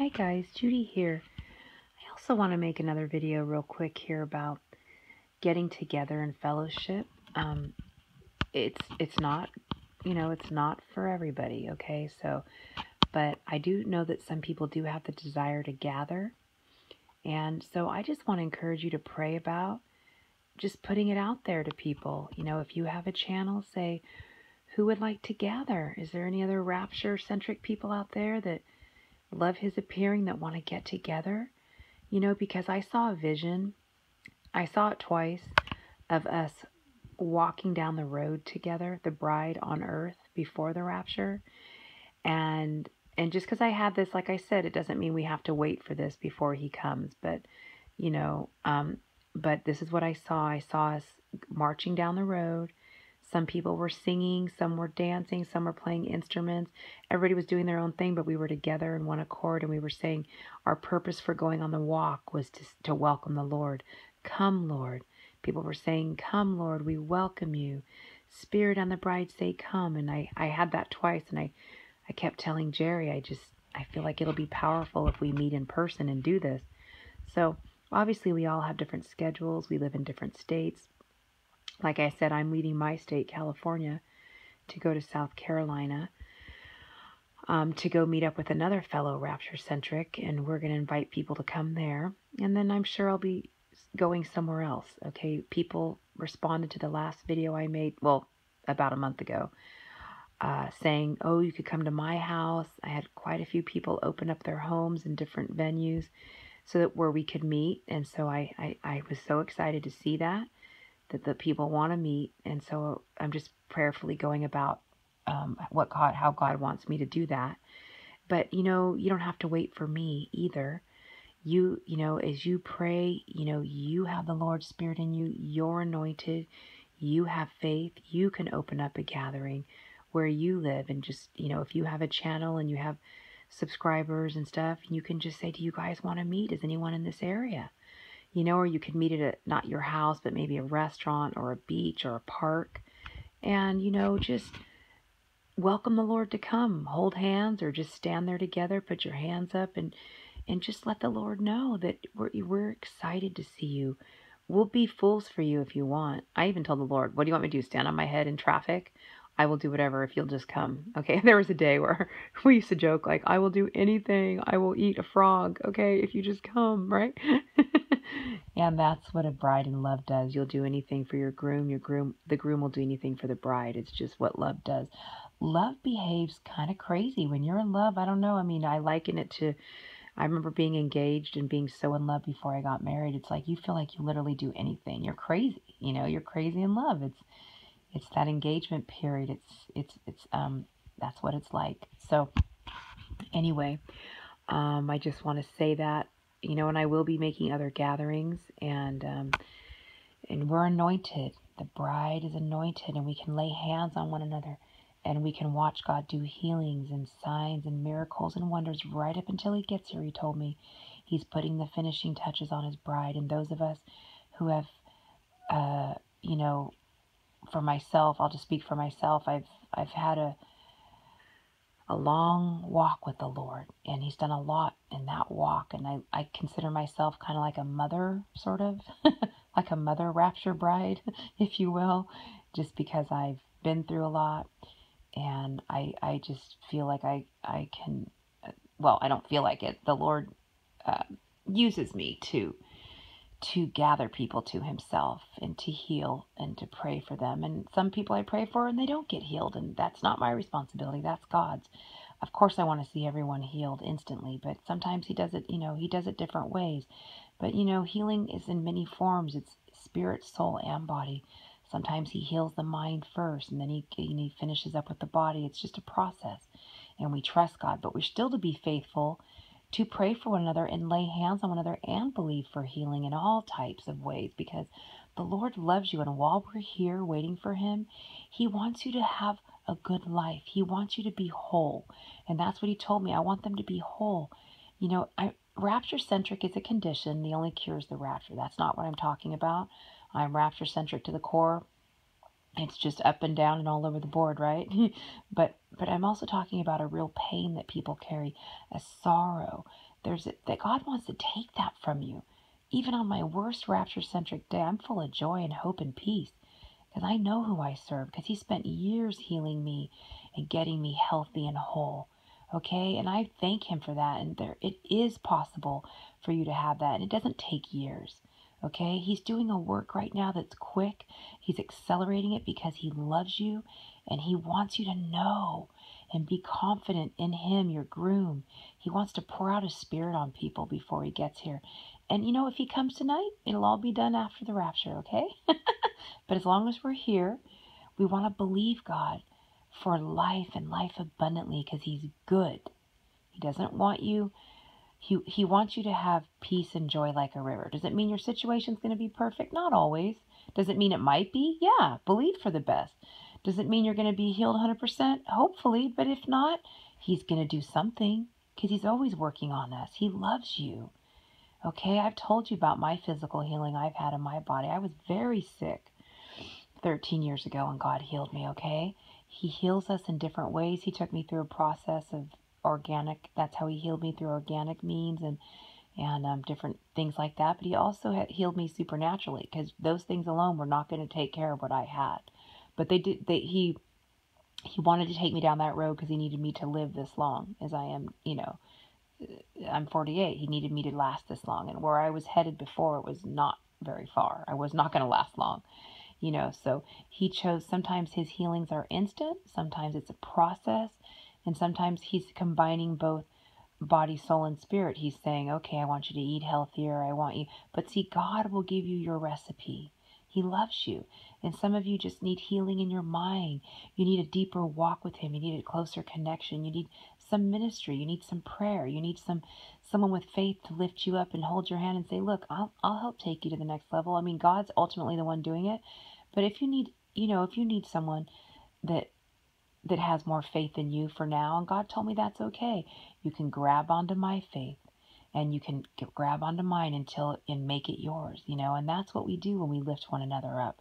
Hi guys, Judy here. I also want to make another video real quick here about getting together in fellowship. Um, it's not, it's not for everybody, okay? But I do know that some people do have the desire to gather. And so I just want to encourage you to pray about just putting it out there to people. If you have a channel, say, who would like to gather? Is there any other rapture-centric people out there that love his appearing that want to get together? Because I saw a vision, I saw it twice, of us walking down the road together, the bride on earth before the rapture. And just because I had this, like I said, it doesn't mean we have to wait for this before he comes. You know, um, but this is what I saw. I saw us marching down the road. Some people were singing, some were dancing, some were playing instruments. Everybody was doing their own thing, but we were together in one accord, and we were saying our purpose for going on the walk was to welcome the Lord. Come, Lord. People were saying, come, Lord, we welcome you. Spirit and the bride say, come. And I had that twice, and I kept telling Jerry, I feel like it'll be powerful if we meet in person and do this. So obviously we all have different schedules. We live in different states. Like I said, I'm leaving my state, California, to go to South Carolina to go meet up with another fellow Rapture-centric, and we're going to invite people to come there. And then I'm sure I'll be going somewhere else. Okay, people responded to the last video I made, well, about a month ago, saying, oh, you could come to my house. I had quite a few people open up their homes in different venues so that where we could meet. And so I was so excited to see that the people want to meet. And so I'm just prayerfully going about how God wants me to do that. But, you don't have to wait for me either. As you pray, you have the Lord's Spirit in you. You're anointed. You have faith. You can open up a gathering where you live. And just, if you have a channel and you have subscribers and stuff, you can just say, do you guys want to meet? Is anyone in this area? Or you could meet at not your house, but maybe a restaurant or a beach or a park. And, just welcome the Lord to come. Hold hands or just stand there together, put your hands up, and just let the Lord know that we're excited to see you. We'll be fools for you if you want. I even told the Lord, what do you want me to do, stand on my head in traffic? I will do whatever if you'll just come. Okay, there was a day where we used to joke, like, I will do anything. I will eat a frog, okay, if you just come, right? And that's what a bride in love does. You'll do anything for your groom. The groom will do anything for the bride. It's just what love does. Love behaves kind of crazy. When you're in love, I don't know. I mean, I liken it to, I remember being engaged and being so in love before I got married. It's like you feel like you literally do anything. You're crazy. You're crazy in love. It's that engagement period. It's that's what it's like. So anyway, I just want to say that, and I will be making other gatherings, and we're anointed. The bride is anointed, and we can lay hands on one another, and we can watch God do healings and signs and miracles and wonders right up until he gets here. He told me he's putting the finishing touches on his bride. And those of us who have, uh, you know, for myself, I'll just speak for myself. I've had a long walk with the Lord, and he's done a lot in that walk. And I consider myself kind of like a mother, sort of, like a mother rapture bride, if you will, just because I've been through a lot. And I just feel like I can, well, I don't feel like it. The Lord uh, uses me to gather people to himself and to heal and to pray for them. And some people I pray for and they don't get healed, and that's not my responsibility. That's God's. Of course I want to see everyone healed instantly, but sometimes he does it, he does it different ways. But, healing is in many forms. It's spirit, soul, and body. Sometimes he heals the mind first, and then he finishes up with the body. It's just a process, and we trust God. But we're still to be faithful to pray for one another and lay hands on one another and believe for healing in all types of ways, because the Lord loves you. And while we're here waiting for him, he wants you to have a good life. He wants you to be whole. And that's what he told me. I want them to be whole. Rapture-centric is a condition. The only cure is the rapture. That's not what I'm talking about. I'm rapture-centric to the core. It's just up and down and all over the board, right? But I'm also talking about a real pain that people carry, a sorrow. That God wants to take that from you. Even on my worst rapture-centric day, I'm full of joy and hope and peace because I know who I serve, because He spent years healing me and getting me healthy and whole. Okay, and I thank Him for that. And it is possible for you to have that, and it doesn't take years. Okay, He's doing a work right now that's quick. He's accelerating it because He loves you, and He wants you to know and be confident in Him, your groom. He wants to pour out His Spirit on people before He gets here. And if He comes tonight, it'll all be done after the rapture, okay? But as long as we're here, we want to believe God for life and life abundantly because He's good. He doesn't want you, he wants you to have peace and joy like a river. Does it mean your situation's going to be perfect? Not always. Does it mean it might be? Yeah, believe for the best. Does it mean you're going to be healed 100%? Hopefully, but if not, He's going to do something because He's always working on us. He loves you. Okay, I've told you about my physical healing I've had in my body. I was very sick 13 years ago and God healed me, okay? He heals us in different ways. He took me through a process of organic, that's how He healed me, through organic means and different things like that. But He also had healed me supernaturally because those things alone were not going to take care of what I had. But he wanted to take me down that road because He needed me to live this long as I am, I'm 48. He needed me to last this long. And where I was headed before, it was not very far. I was not going to last long. So He chose, sometimes His healings are instant, sometimes it's a process, and sometimes He's combining both body, soul, and spirit. He's saying, okay, I want you to eat healthier, but see, God will give you your recipe. He loves you. And some of you just need healing in your mind. You need a deeper walk with Him. You need a closer connection. You need some ministry. You need some prayer. You need someone with faith to lift you up and hold your hand and say, look, I'll help take you to the next level. I mean, God's ultimately the one doing it. But if you need someone that has more faith than you for now, and God told me that's okay, you can grab onto my faith and you can grab onto mine and make it yours, and that's what we do when we lift one another up.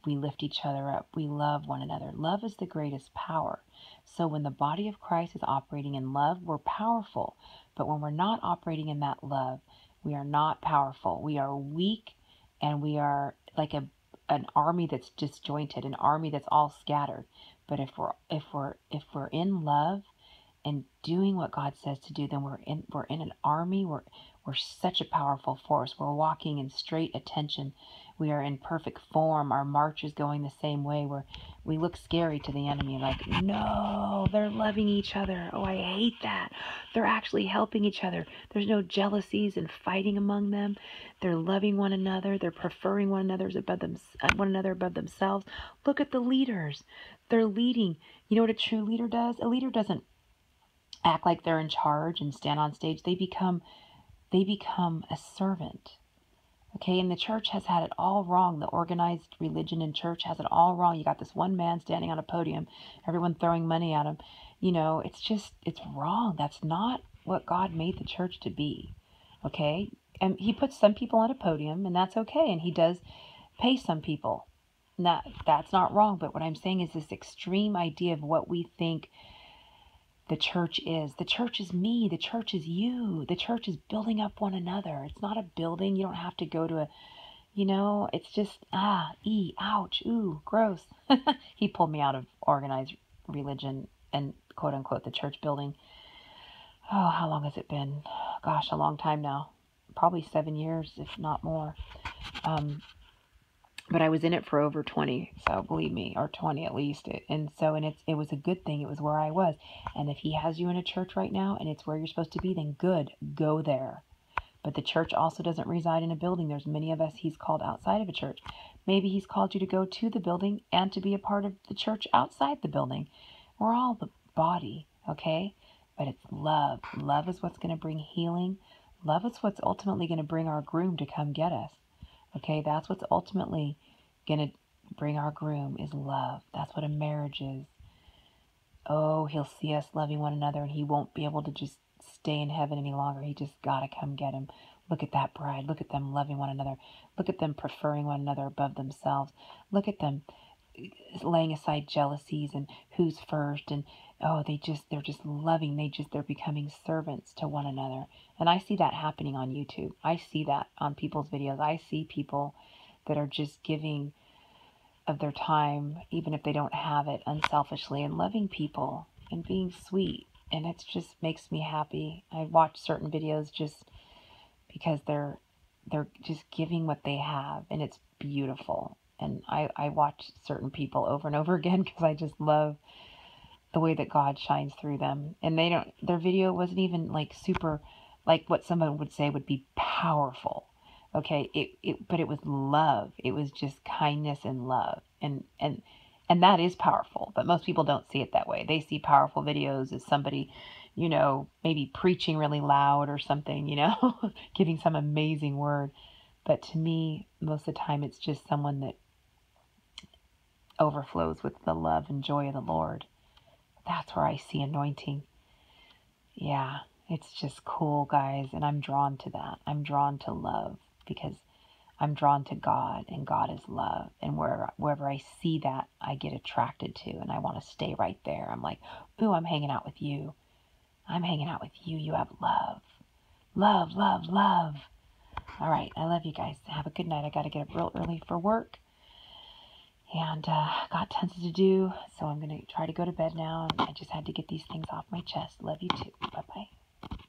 We lift each other up. We love one another. Love is the greatest power. So when the body of Christ is operating in love, we're powerful. But when we're not operating in that love, we are not powerful. We are weak, and we are like an army that's disjointed, an army that's all scattered. But if we're in love and doing what God says to do, then we're in an army. We're such a powerful force. We're walking in straight attention. We are in perfect form. Our march is going the same way. We look scary to the enemy, like, no, they're loving each other. Oh, I hate that. They're actually helping each other. There's no jealousies and fighting among them. They're loving one another. They're preferring one another above themselves. Look at the leaders. They're leading. You know what a true leader does? A leader doesn't act like they're in charge and stand on stage. They become a servant. Okay, and the church has had it all wrong. The organized religion and church has it all wrong. You got this one man standing on a podium, everyone throwing money at him. It's wrong. That's not what God made the church to be. Okay, and He puts some people on a podium, and that's okay. And He does pay some people. That's not wrong. But what I'm saying is this extreme idea of what we think the church is. The church is me. The church is you. The church is building up one another. It's not a building. You don't have to go to it's just, ouch, ooh, gross. He pulled me out of organized religion and quote unquote the church building. Oh, how long has it been? Gosh, a long time now. Probably 7 years, if not more. But I was in it for over 20, so believe me, or 20 at least. It was a good thing. It was where I was. And if He has you in a church right now and it's where you're supposed to be, then good, go there. But the church also doesn't reside in a building. There's many of us He's called outside of a church. Maybe He's called you to go to the building and to be a part of the church outside the building. We're all the body, okay? But it's love. Love is what's going to bring healing. Love is what's ultimately going to bring our groom to come get us. Okay, that's what's ultimately going to bring our groom is love. That's what a marriage is. Oh, He'll see us loving one another, and He won't be able to just stay in heaven any longer. He just got to come get him. Look at that bride. Look at them loving one another. Look at them preferring one another above themselves. Look at them laying aside jealousies and who's first, and oh, they're just loving. They're becoming servants to one another. And I see that happening on YouTube. I see that on people's videos. I see people that are just giving of their time, even if they don't have it, unselfishly, and loving people and being sweet. And it just makes me happy. I watch certain videos just because they're just giving what they have, and it's beautiful. And I watch certain people over and over again because I just love the way that God shines through them. And their video wasn't even like super, like what someone would say would be powerful. Okay, but it was love. It was just kindness and love. And that is powerful, but most people don't see it that way. They see powerful videos as somebody, maybe preaching really loud or something, giving some amazing word. But to me, most of the time, it's just someone that overflows with the love and joy of the Lord. That's where I see anointing. Yeah, it's just cool, guys. And I'm drawn to that. I'm drawn to love because I'm drawn to God, and God is love. And wherever I see that, I get attracted to, and I want to stay right there. I'm like, ooh, I'm hanging out with you. I'm hanging out with you. You have love. Love, love, love. All right, I love you guys. Have a good night. I got to get up real early for work. And got tons to do, so I'm going to try to go to bed now. I just had to get these things off my chest. Love you too. Bye-bye.